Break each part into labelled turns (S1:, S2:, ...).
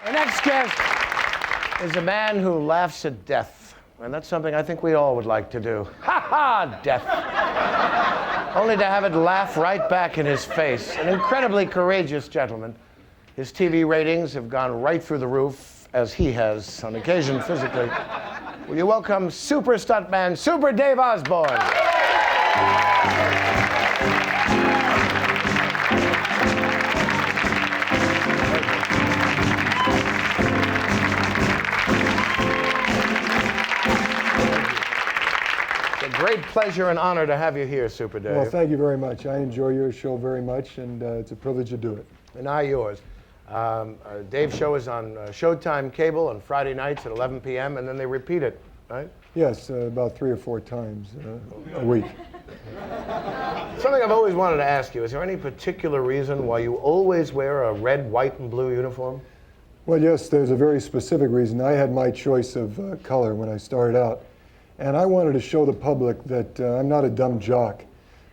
S1: Our next guest is a man who laughs at death. And that's something I think we all would like to do. Ha ha, death. Only to have it laugh right back in his face. An incredibly courageous gentleman. His TV ratings have gone right through the roof, as he has, on occasion physically. Will you welcome super stuntman, Super Dave Osborne. Great pleasure and honor to have you here, Super Dave.
S2: Well, thank you very much. I enjoy your show very much, and it's a privilege to do it.
S1: And I yours. Dave's show is on Showtime Cable on Friday nights at 11 p.m., and then they repeat it, right?
S2: Yes, about 3 or 4 times a week.
S1: Something I've always wanted to ask you, is there any particular reason why you always wear a red, white, and blue uniform?
S2: Well, yes, there's a very specific reason. I had my choice of color when I started out. And I wanted to show the public that I'm not a dumb jock,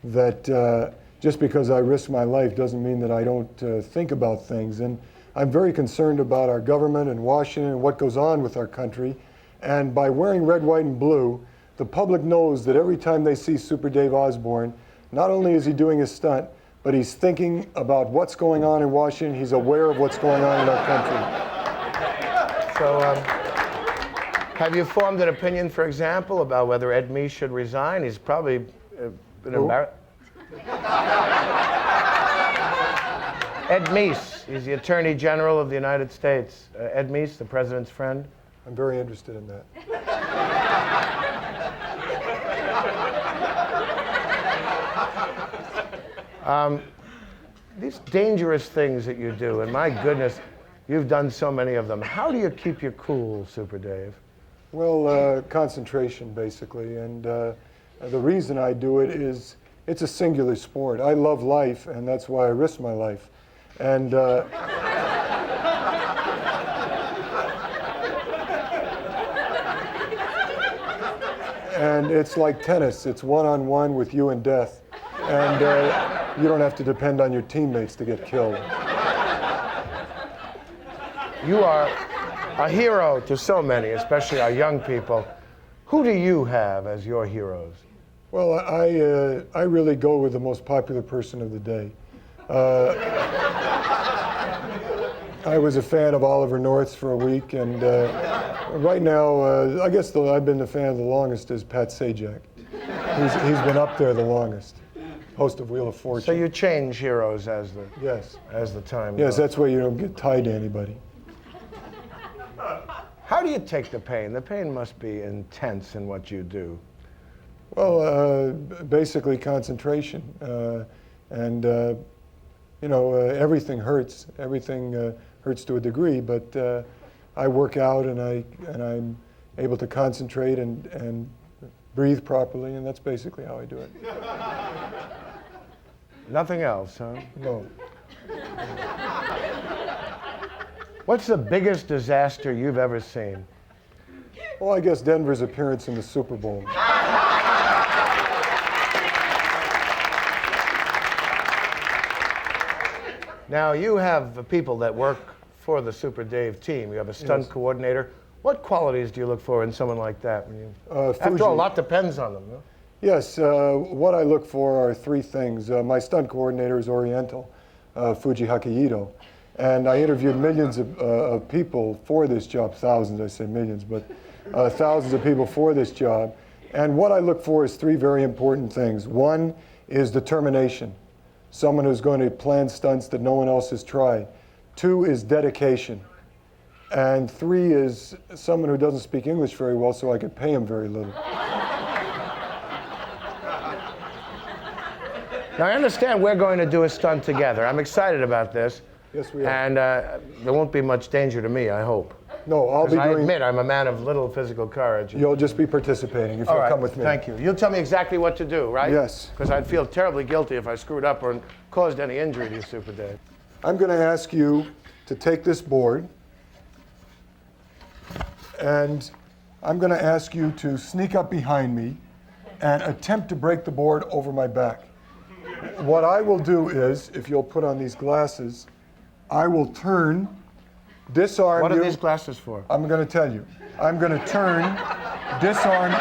S2: that just because I risk my life doesn't mean that I don't think about things. And I'm very concerned about our government and Washington and what goes on with our country. And by wearing red, white, and blue, the public knows that every time they see Super Dave Osborne, not only is he doing a stunt, but he's thinking about what's going on in Washington. He's aware of what's going on in our country.
S1: So, have you formed an opinion, for example, about whether Ed Meese should resign? He's probably been embarrassed. Ed Meese, he's the Attorney General of the United States. Ed Meese, the president's friend.
S2: I'm very interested in that.
S1: These dangerous things that you do, and my goodness, you've done so many of them. How do you keep your cool, Super Dave?
S2: Well, concentration, basically, and the reason I do it is it's a singular sport. I love life, and that's why I risk my life. And and it's like tennis. It's one-on-one with you and death, and you don't have to depend on your teammates to get killed.
S1: You are a hero to so many, especially our young people. Who do you have as your heroes?
S2: Well, I really go with the most popular person of the day. I was a fan of Oliver North's for a week, and right now, I guess I've been the fan the longest is Pat Sajak. He's been up there the longest, host of Wheel of Fortune.
S1: So you change heroes as the time goes.
S2: Yes, that's why you don't get tied to anybody.
S1: How do you take the pain? The pain must be intense in what you do.
S2: Well, basically concentration, and you know, everything hurts. Everything hurts to a degree, but I work out and I'm able to concentrate and breathe properly, and that's basically how I do it.
S1: Nothing else, huh?
S2: No.
S1: What's the biggest disaster you've ever seen?
S2: Well, I guess Denver's appearance in the Super Bowl.
S1: Now, you have people that work for the Super Dave team. You have a stunt coordinator. What qualities do you look for in someone like that? After all, a lot depends on them. No?
S2: Yes, what I look for are 3 things. My stunt coordinator is Oriental, Fuji Hakiito. And I interviewed millions of people for this job, thousands, I say millions, but thousands of people for this job. And what I look for is 3 very important things. 1 is determination, someone who's going to plan stunts that no one else has tried. 2 is dedication. And 3 is someone who doesn't speak English very well, so I could pay him very little.
S1: Now, I understand we're going to do a stunt together. I'm excited about this.
S2: Yes, we are.
S1: And there won't be much danger to me, I hope.
S2: No, I'll be doing...
S1: I admit I'm a man of little physical courage.
S2: You'll just be participating if you'll come with me.
S1: Thank you. You'll tell me exactly what to do, right?
S2: Yes.
S1: Because I'd feel terribly guilty if I screwed up or caused any injury to you, Super Dave.
S2: I'm going to ask you to take this board, and I'm going to ask you to sneak up behind me and attempt to break the board over my back. What I will do is, if you'll put on these glasses, I will turn disarm
S1: What
S2: you.
S1: are these glasses for?
S2: I'm going to tell you. I'm going to turn, disarm.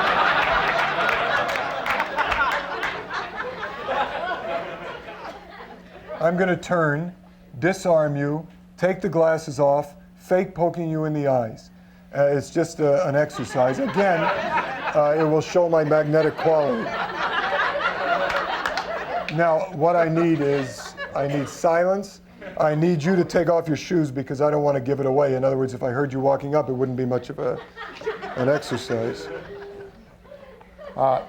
S2: I'm going to turn, disarm you, take the glasses off, fake poking you in the eyes. It's just an exercise. Again, it will show my magnetic quality. Now, what I need is, I need silence. I need you to take off your shoes because I don't want to give it away. In other words, if I heard you walking up, it wouldn't be much of an exercise.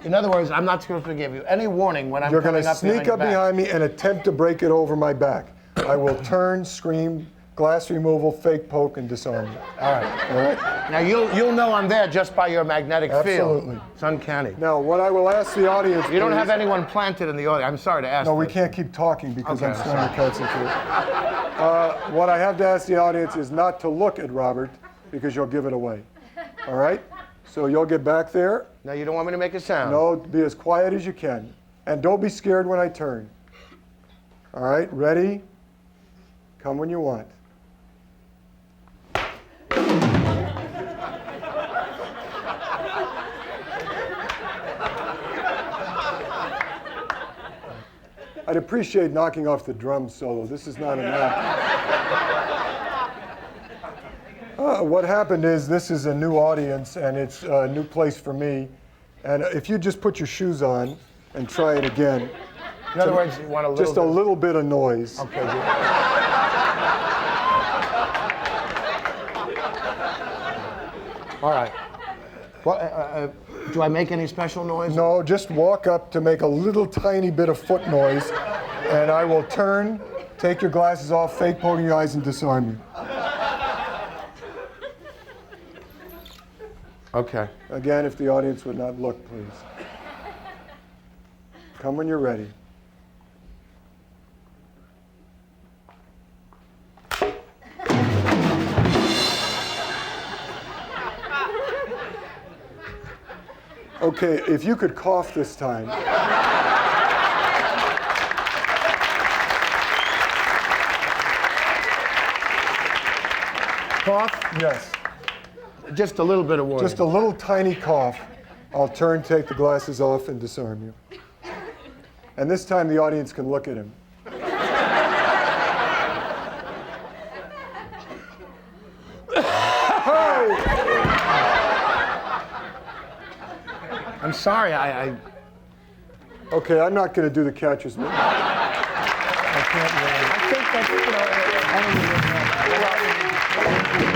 S1: In other words, I'm not supposed to give you any warning when I'm
S2: You're
S1: coming
S2: going to
S1: up
S2: sneak up behind me and attempt to break it over my back. I will turn, scream, glass removal, fake poke, and disarm you.
S1: All right.
S2: All right?
S1: Now, you'll know I'm there just by your magnetic field.
S2: Absolutely.
S1: It's uncanny.
S2: Now, what I will ask the audience,
S1: You don't
S2: please-
S1: have anyone planted in the audience. I'm sorry to ask.
S2: No, we
S1: this.
S2: can't keep talking because
S1: Okay,
S2: I'm starting to concentrate. What I have to ask the audience is not to look at Robert because you'll give it away. All right? So you'll get back there.
S1: No, you don't want me to make a sound.
S2: No, be as quiet as you can. And don't be scared when I turn. All right? Ready? Come when you want. I'd appreciate knocking off the drum solo. This is not enough. What happened is this is a new audience and it's a new place for me. And if you just put your shoes on and try it again.
S1: In other words, you want a little
S2: Just a little bit of noise.
S1: Okay, good. All right. Well, do I make any special noise?
S2: No, just walk up to make a little tiny bit of foot noise, and I will turn, take your glasses off, fake poking your eyes, and disarm you.
S1: Okay.
S2: Again, if the audience would not look, please. Come when you're ready. Okay, if you could cough this time.
S1: Cough?
S2: Yes.
S1: Just a little bit of warning.
S2: Just a little tiny cough. I'll turn, take the glasses off, and disarm you. And this time the audience can look at him.
S1: I'm sorry, I
S2: Okay, I'm not going to do the catcher's mitt.
S1: think that's, you know,